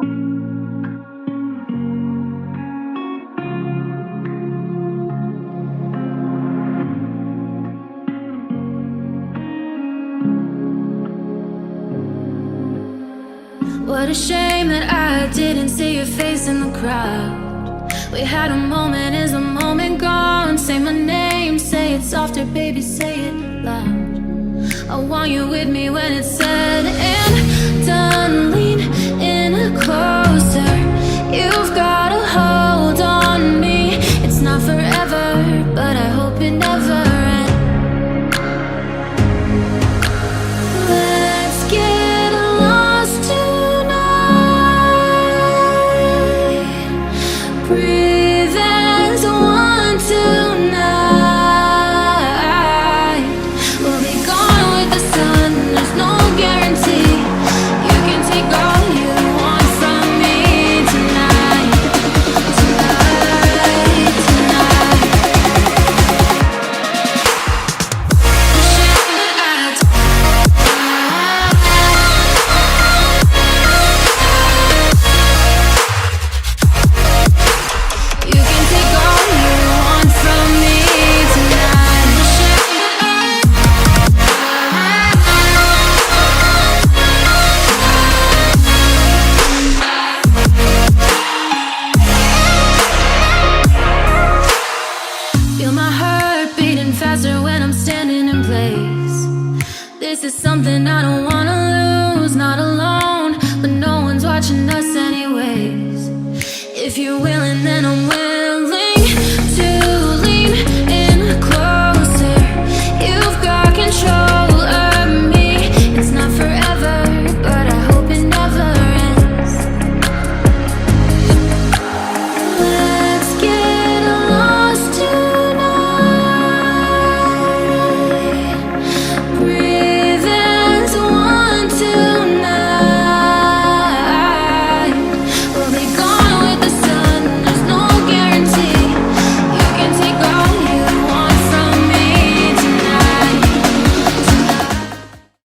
What a shame that I didn't see your face in the crowd. We had a moment, is the moment gone? Say my name, say it softer, baby, say it loud. I want you with me when it's said and done. Lean in closer, you've got a hold on me. It's not forever, but I hope it never ends. Let's get lost tonight. Breathe as one tonight. We'll be gone with the sun, there's no guarantee. You can take all you want from me tonight. Tonight, tonight. The shit that I You can take all you want from me tonight. The shit that Feel my heart beating faster when I'm standing in place. This is something I don't wanna lose, not alone, but no one's watching us anyways. If you're willing